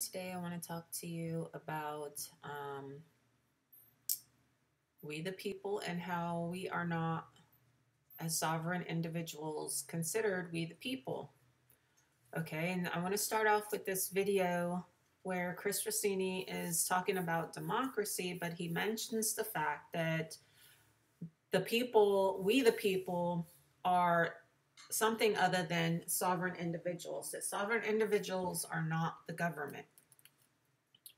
Today, I want to talk to you about we the people and how we are not, as sovereign individuals, considered we the people. Okay, and I want to start off with this video where Chris Rossini is talking about democracy, but he mentions the fact that the people, we the people, are something other than sovereign individuals, that sovereign individuals are not the government.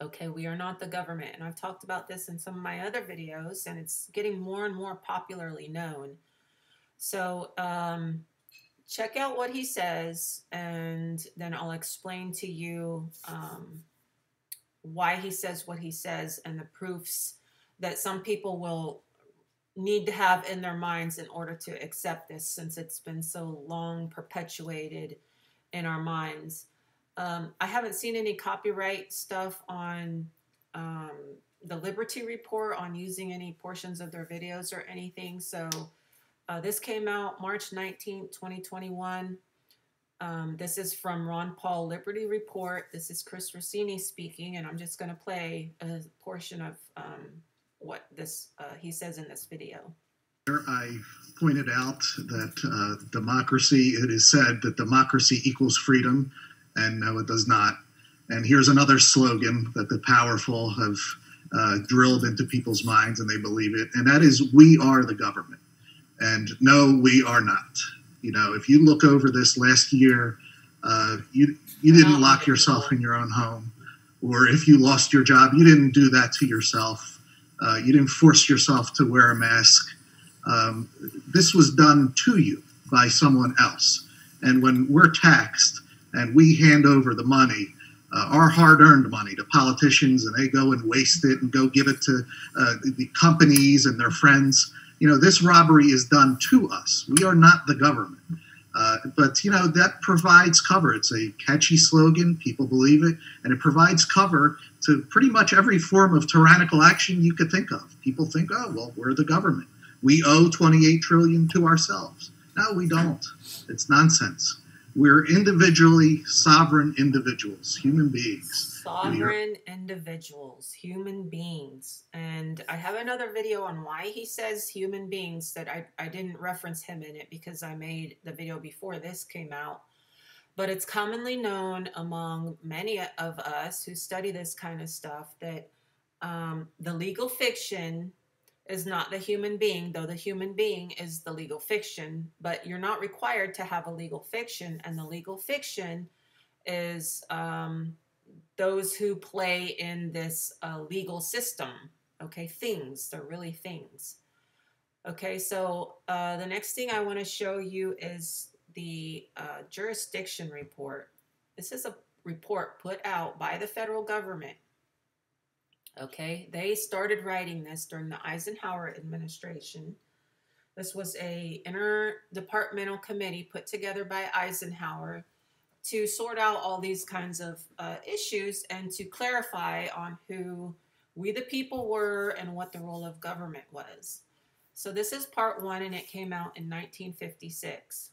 Okay, we are not the government. And I've talked about this in some of my other videos, and it's getting more and more popularly known. So check out what he says, and then I'll explain to you why he says what he says and the proofs that some people will need to have in their minds in order to accept this, since it's been so long perpetuated in our minds. I haven't seen any copyright stuff on um, the Liberty Report on using any portions of their videos or anything. So this came out March 19th, 2021. This is from Ron Paul Liberty Report. This is Chris Rossini speaking, and I'm just going to play a portion of what this he says in this video. I pointed out that democracy, it is said that democracy equals freedom, and no, it does not. And here's another slogan that the powerful have drilled into people's minds, and they believe it, and that is, we are the government. And no, we are not. You know, if you look over this last year, you didn't lock yourself in your own home, or if you lost your job, you didn't do that to yourself. You didn't force yourself to wear a mask. This was done to you by someone else. And when we're taxed and we hand over the money, our hard-earned money, to politicians, and they go and waste it and go give it to the companies and their friends, you know, this robbery is done to us. We are not the government. But, you know, that provides cover. It's a catchy slogan. People believe it. And it provides cover to pretty much every form of tyrannical action you could think of. People think, oh, well, we're the government. We owe 28 trillion to ourselves. No, we don't. It's nonsense. We're individually sovereign individuals, human beings. Sovereign individuals, human beings. And I have another video on why he says human beings that I didn't reference him in it because I made the video before this came out. But it's commonly known among many of us who study this kind of stuff that the legal fiction is not the human being, though the human being is the legal fiction. But you're not required to have a legal fiction, and the legal fiction is those who play in this legal system. Okay, things, they're really things. Okay, so the next thing I want to show you is the jurisdiction report. This is a report put out by the federal government. Okay, they started writing this during the Eisenhower administration. This was a interdepartmental committee put together by Eisenhower to sort out all these kinds of issues and to clarify on who we the people were and what the role of government was. So this is part one, and it came out in 1956.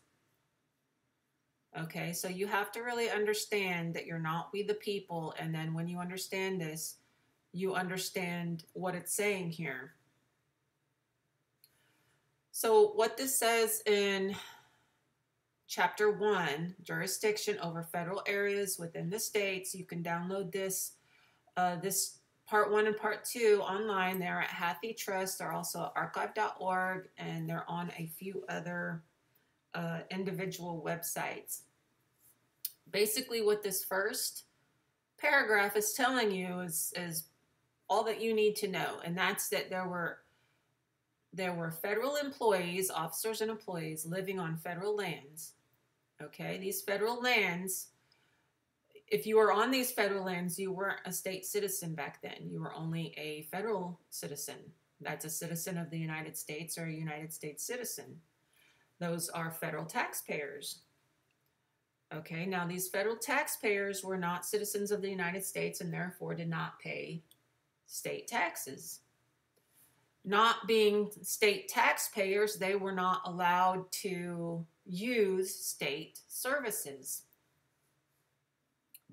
Okay, so you have to really understand that you're not we the people, and then when you understand this, you understand what it's saying here. So what this says in Chapter 1, jurisdiction over federal areas within the states. You can download this, this part 1 and part 2 online. They're at HathiTrust. They're also at archive.org, and they're on a few other individual websites. Basically, what this first paragraph is telling you is all that you need to know, and that's that there were federal employees, officers and employees living on federal lands. Okay, these federal lands, if you were on these federal lands, you weren't a state citizen back then. You were only a federal citizen. That's a citizen of the United States or a United States citizen. Those are federal taxpayers. Okay, now these federal taxpayers were not citizens of the United States and therefore did not pay state taxes. Not being state taxpayers, they were not allowed to use state services.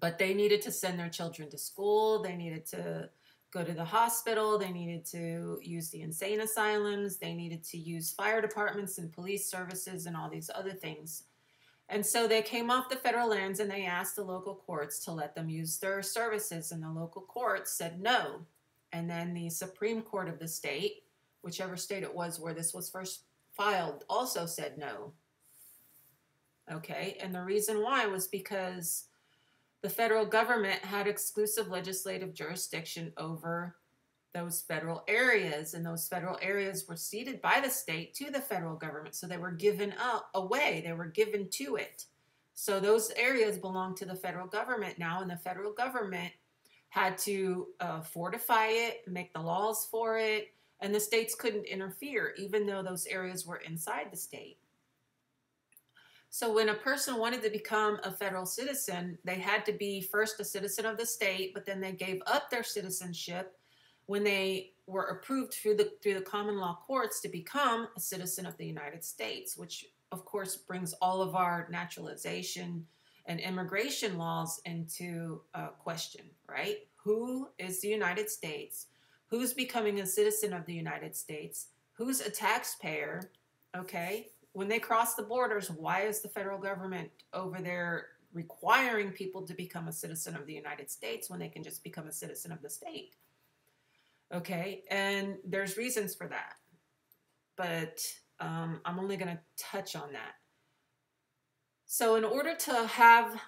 But they needed to send their children to school. They needed to go to the hospital. They needed to use the insane asylums. They needed to use fire departments and police services and all these other things. And so they came off the federal lands and they asked the local courts to let them use their services. And the local courts said no. And then the Supreme Court of the state, whichever state it was where this was first filed, also said no. Okay, and the reason why was because the federal government had exclusive legislative jurisdiction over those federal areas, and those federal areas were ceded by the state to the federal government. So they were given away, they were given to it. So those areas belong to the federal government now, and the federal government had to fortify it, make the laws for it, and the states couldn't interfere, even though those areas were inside the state. So when a person wanted to become a federal citizen, they had to be first a citizen of the state, but then they gave up their citizenship when they were approved through the common law courts to become a citizen of the United States, which of course brings all of our naturalization and immigration laws into question, right? Who is the United States? Who's becoming a citizen of the United States? Who's a taxpayer? Okay. When they cross the borders, why is the federal government over there requiring people to become a citizen of the United States when they can just become a citizen of the state? Okay, and there's reasons for that, but I'm only going to touch on that. So in order to have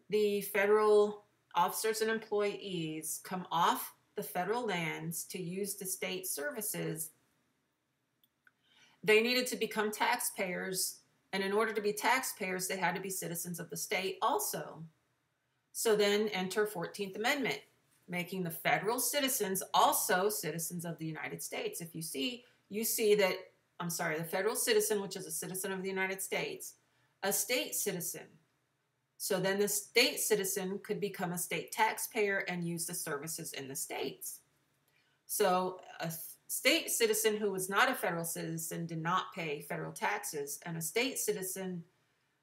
the federal officers and employees come off the federal lands to use the state services, they needed to become taxpayers, and in order to be taxpayers, they had to be citizens of the state also. So then enter 14th Amendment, making the federal citizens also citizens of the United States. If you see that, the federal citizen, which is a citizen of the United States, a state citizen. So then the state citizen could become a state taxpayer and use the services in the states. So a state citizen who was not a federal citizen did not pay federal taxes, and a state citizen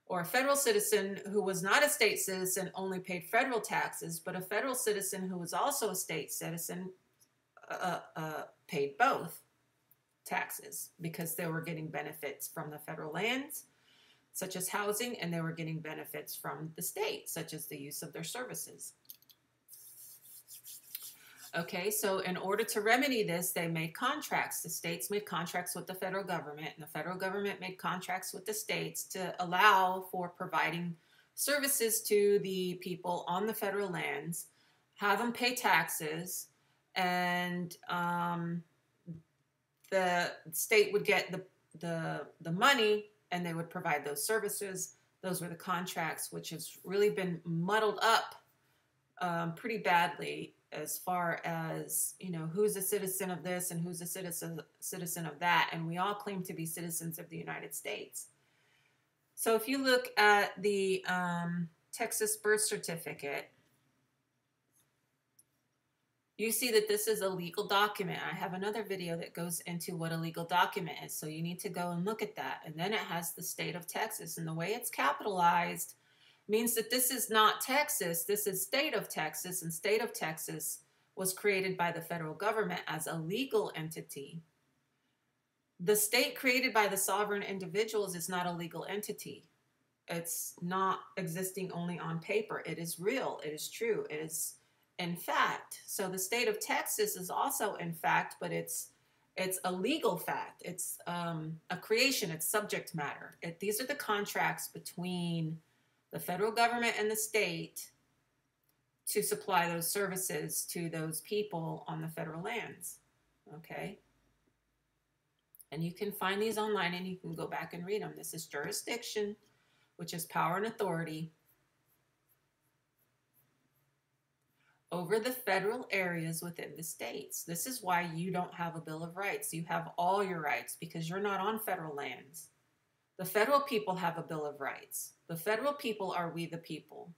or a federal citizen who was not a state citizen only paid federal taxes, but a federal citizen who was also a state citizen paid both taxes because they were getting benefits from the federal lands, such as housing, and they were getting benefits from the state, such as the use of their services. Okay, so in order to remedy this, they made contracts. The states made contracts with the federal government, and the federal government made contracts with the states to allow for providing services to the people on the federal lands, have them pay taxes, and the state would get the money, and they would provide those services. Those were the contracts, which has really been muddled up pretty badly as far as, who's a citizen of this and who's a citizen of that. And we all claim to be citizens of the United States. So if you look at the Texas birth certificate, you see that this is a legal document. I have another video that goes into what a legal document is. So you need to go and look at that. And then it has the state of Texas. And the way it's capitalized means that this is not Texas, this is state of Texas, and state of Texas was created by the federal government as a legal entity. The state created by the sovereign individuals is not a legal entity. It's not existing only on paper. It is real, it is true, it is in fact. So the state of Texas is also in fact, but it's a legal fact. It's a creation, it's subject matter. These are the contracts between the federal government and the state to supply those services to those people on the federal lands, okay? And you can find these online and you can go back and read them. This is jurisdiction, which is power and authority over the federal areas within the states. This is why you don't have a Bill of Rights. You have all your rights because you're not on federal lands. The federal people have a Bill of Rights. The federal people are we the people,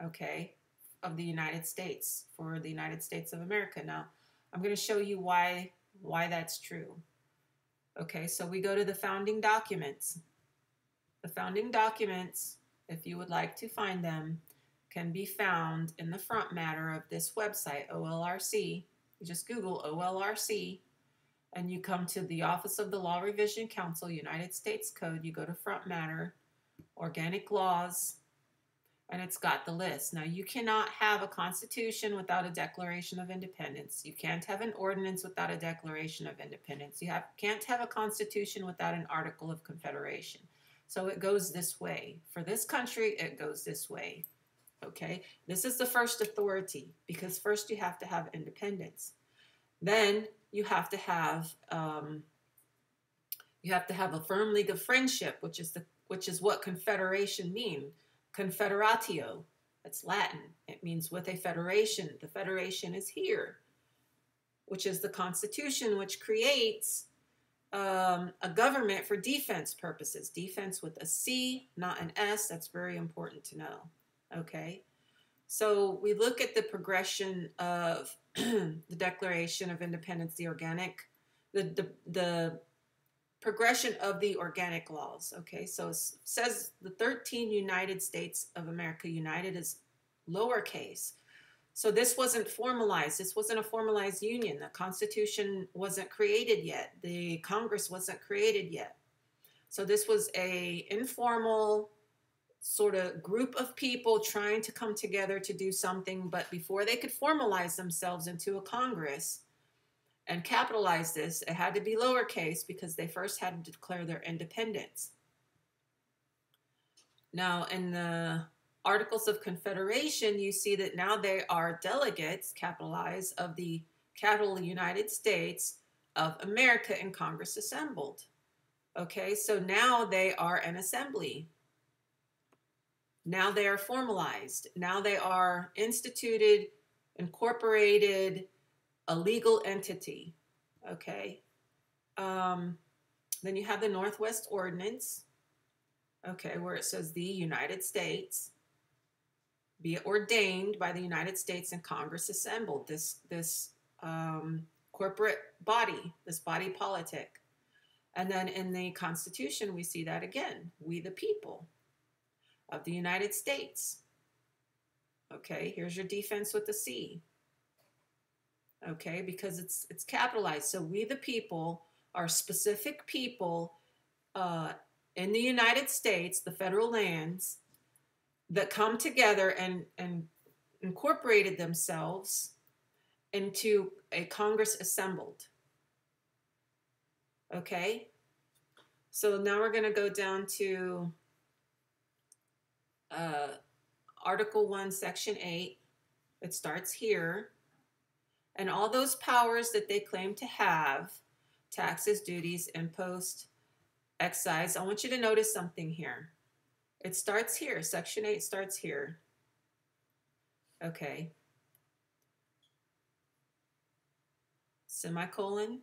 okay, of the United States, for the United States of America. Now, I'm going to show you why that's true. Okay, so we go to the founding documents. The founding documents, if you would like to find them, can be found in the front matter of this website, OLRC. You just Google OLRC and you come to the Office of the Law Revision Council, United States Code. You go to front matter, organic laws, and it's got the list. Now, you cannot have a constitution without a Declaration of Independence. You can't have an ordinance without a Declaration of Independence. You can't have a constitution without an Article of Confederation. So it goes this way. For this country, it goes this way. Okay, this is the first authority, because first you have to have independence. Then you have to have a firm league of friendship, which is what confederation means. Confederatio, that's Latin. It means with a federation. The federation is here, which is the Constitution, which creates a government for defense purposes. Defense with a C, not an S. That's very important to know. Okay, so we look at the progression of the Declaration of Independence, the progression of the organic laws. Okay, so it says the 13 United States of America. United is lowercase. So this wasn't formalized. This wasn't a formalized union. The Constitution wasn't created yet. The Congress wasn't created yet. So this was a informal sort of group of people trying to come together to do something, but before they could formalize themselves into a Congress and capitalize this, it had to be lowercase because they first had to declare their independence. Now, in the Articles of Confederation, you see that now they are delegates, capitalized, of the capital United States of America in Congress assembled. Okay, so now they are an assembly. Now they are formalized. Now they are instituted, incorporated, a legal entity. Okay. Then you have the Northwest Ordinance. Okay, where it says the United States be it ordained by the United States and Congress assembled. This corporate body, this body politic. And then in the Constitution, we see that again. We the people of the United States. Okay, here's your defense with the C. Okay, because it's capitalized. So we the people are specific people in the United States, the federal lands, that come together and incorporated themselves into a Congress assembled. Okay, so now we're going to go down to Article 1, Section 8. It starts here. And all those powers that they claim to have, taxes, duties, impost, excise. I want you to notice something here. It starts here. Section 8 starts here. Okay. Semicolon,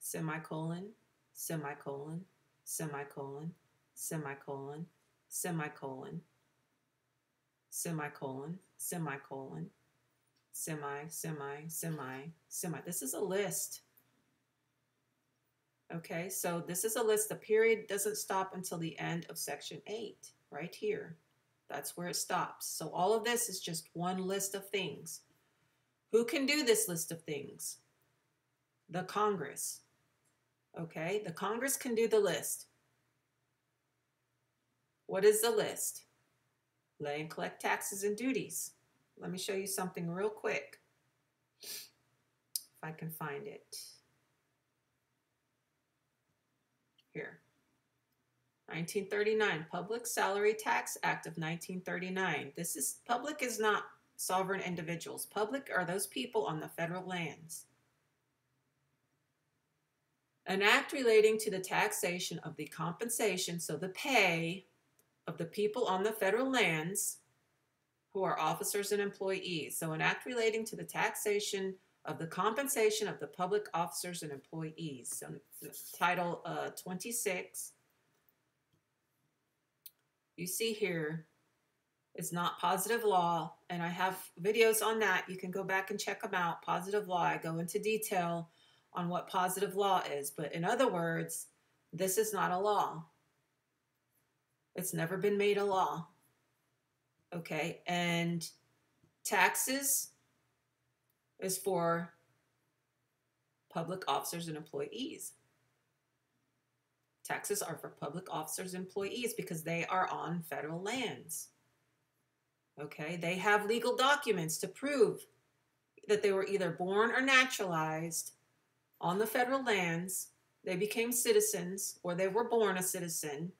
semicolon, semicolon, semicolon, semicolon, semicolon, semicolon, semicolon, semi. This is a list. Okay, so this is a list. The period doesn't stop until the end of Section 8, right here. That's where it stops. So all of this is just one list of things. Who can do this list of things? The Congress. Okay, the Congress can do the list. What is the list? Lay and collect taxes and duties. Let me show you something real quick, if I can find it. Here. 1939, Public Salary Tax Act of 1939. Public is not sovereign individuals. Public are those people on the federal lands. An act relating to the taxation of the compensation, so the pay of the people on the federal lands who are officers and employees. So an act relating to the taxation of the compensation of the public officers and employees. So Title 26, you see here, is not positive law, and I have videos on that. You can go back and check them out. Positive law, I go into detail on what positive law is, but in other words, this is not a law. It's never been made a law. Okay, and taxes is for public officers and employees. Taxes are for public officers and employees because they are on federal lands. Okay, they have legal documents to prove that they were either born or naturalized on the federal lands. They became citizens or they were born a citizen,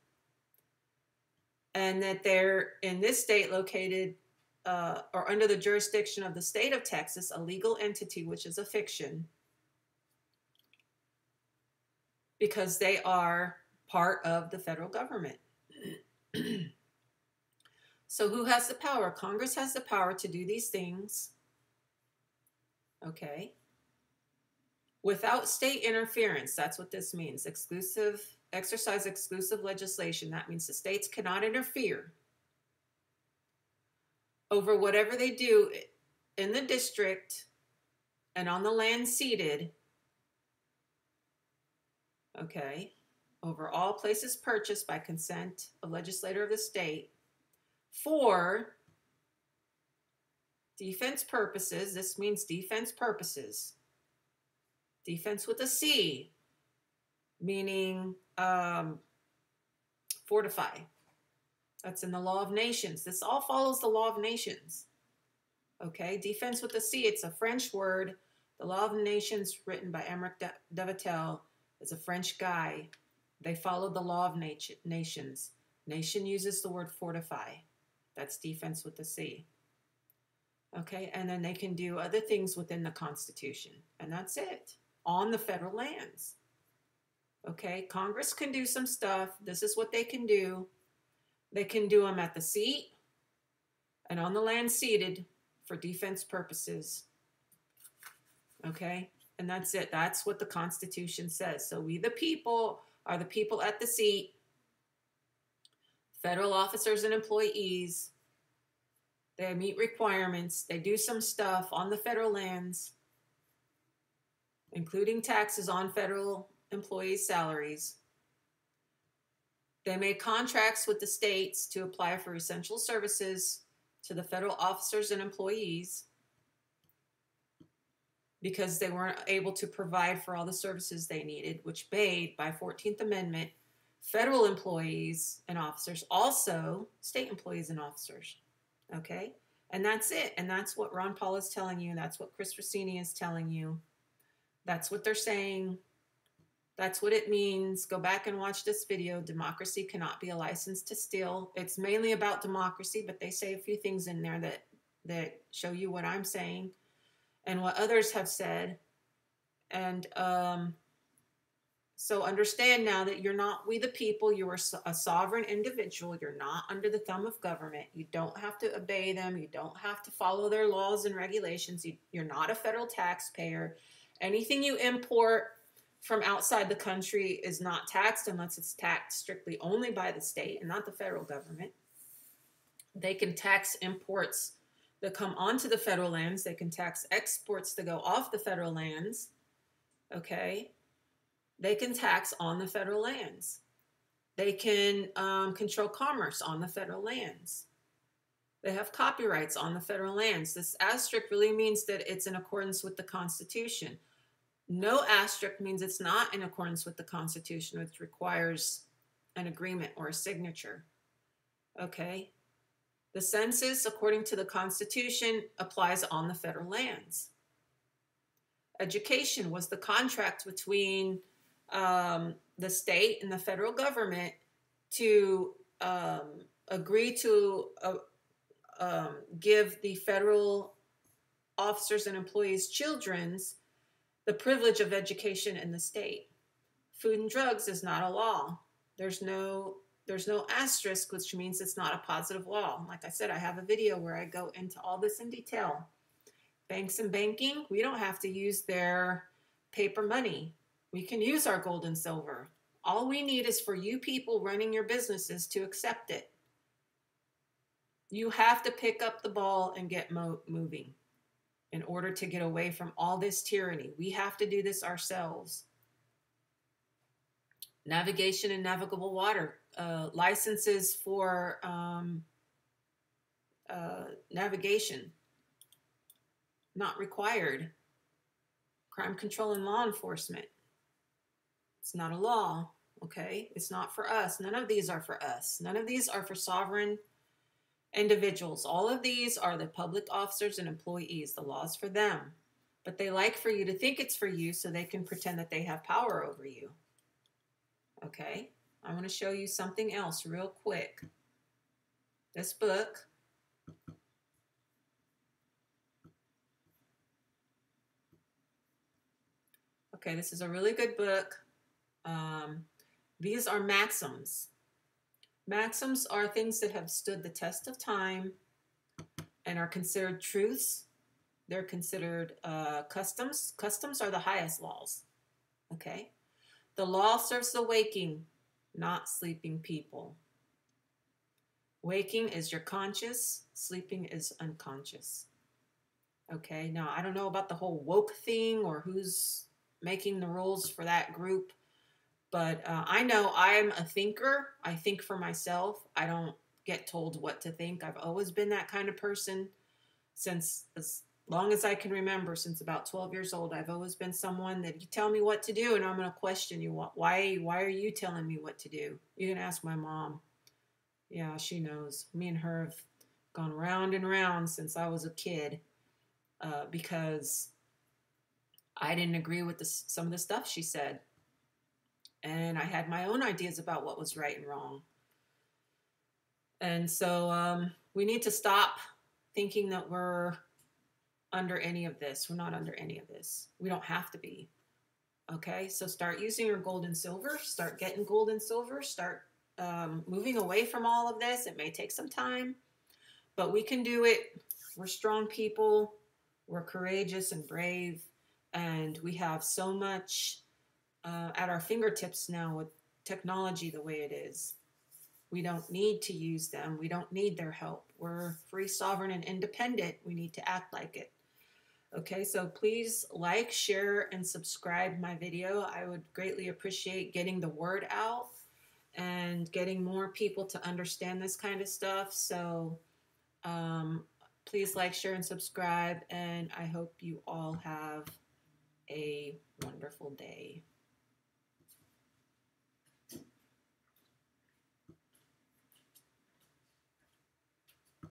and that they're in this state located or under the jurisdiction of the state of Texas, a legal entity, which is a fiction, because they are part of the federal government. So who has the power? Congress has the power to do these things, okay, without state interference. That's what this means. Exercise exclusive legislation. That means the states cannot interfere over whatever they do in the district and on the land ceded, okay, over all places purchased by consent of legislator of the state for defense purposes. This means defense purposes. Defense with a C, meaning fortify. That's in the Law of Nations. This all follows the Law of Nations. Okay, defense with a C, it's a French word. The Law of Nations, written by Emmerich de Vattel, is a French guy. They followed the Law of Nations. Nation uses the word fortify. That's defense with a C. Okay, and then they can do other things within the Constitution. And that's it, on the federal lands. Okay, Congress can do some stuff. This is what they can do. They can do them at the seat and on the land ceded for defense purposes. Okay, and that's it. That's what the Constitution says. So we, the people, are the people at the seat, federal officers and employees. They meet requirements. They do some stuff on the federal lands, including taxes on federal employees' salaries. They make contracts with the states to apply for essential services to the federal officers and employees because they weren't able to provide for all the services they needed, which made, by 14th Amendment, federal employees and officers, also state employees and officers. Okay? And that's it. And that's what Ron Paul is telling you. That's what Chris Rossini is telling you. That's what they're saying. That's what it means. Go back and watch this video. Democracy cannot be a license to steal. It's mainly about democracy, but they say a few things in there that show you what I'm saying and what others have said. And so understand now that you're not we the people. You are a sovereign individual. You're not under the thumb of government. You don't have to obey them. You don't have to follow their laws and regulations. You're not a federal taxpayer. Anything you import from outside the country is not taxed unless it's taxed strictly only by the state and not the federal government. They can tax imports that come onto the federal lands. They can tax exports that go off the federal lands. Okay? They can tax on the federal lands. They can control commerce on the federal lands. They have copyrights on the federal lands. This asterisk really means that it's in accordance with the Constitution. No asterisk means it's not in accordance with the Constitution, which requires an agreement or a signature. Okay? The census, according to the Constitution, applies on the federal lands. Education was the contract between the state and the federal government to agree to give the federal officers and employees' children's the privilege of education in the state. Food and drugs is not a law. There's no asterisk, which means it's not a positive law. Like I said, I have a video where I go into all this in detail. Banks and banking, we don't have to use their paper money. We can use our gold and silver. All we need is for you people running your businesses to accept it. You have to pick up the ball and get moving in order to get away from all this tyranny. We have to do this ourselves. Navigation and navigable water, licenses for navigation, not required. Crime control and law enforcement, it's not a law, okay? It's not for us. None of these are for us. None of these are for sovereign individuals. All of these are the public officers and employees. The law's for them. But they like for you to think it's for you so they can pretend that they have power over you. Okay? I want to show you something else real quick. This book, okay, this is a really good book. These are maxims. Maxims are things that have stood the test of time and are considered truths. They're considered customs. Customs are the highest laws. Okay? The law serves the waking, not sleeping people. Waking is your conscious, sleeping is unconscious. Okay? Now, I don't know about the whole woke thing or who's making the rules for that group, but I know I'm a thinker. I think for myself. I don't get told what to think. I've always been that kind of person since as long as I can remember, since about 12 years old. I've always been someone that you tell me what to do and I'm going to question you. Why are you telling me what to do? You can ask my mom. Yeah, she knows. Me and her have gone round and round since I was a kid because I didn't agree with some of the stuff she said. And I had my own ideas about what was right and wrong. And so we need to stop thinking that we're under any of this. We're not under any of this. We don't have to be. Okay, so start using your gold and silver. Start getting gold and silver. Start moving away from all of this. It may take some time, but we can do it. We're strong people. We're courageous and brave. And we have so much at our fingertips now with technology the way it is. We don't need to use them. We don't need their help. We're free, sovereign, and independent. We need to act like it. Okay, so please like, share, and subscribe my video. I would greatly appreciate getting the word out and getting more people to understand this kind of stuff. So please like, share, and subscribe, and I hope you all have a wonderful day.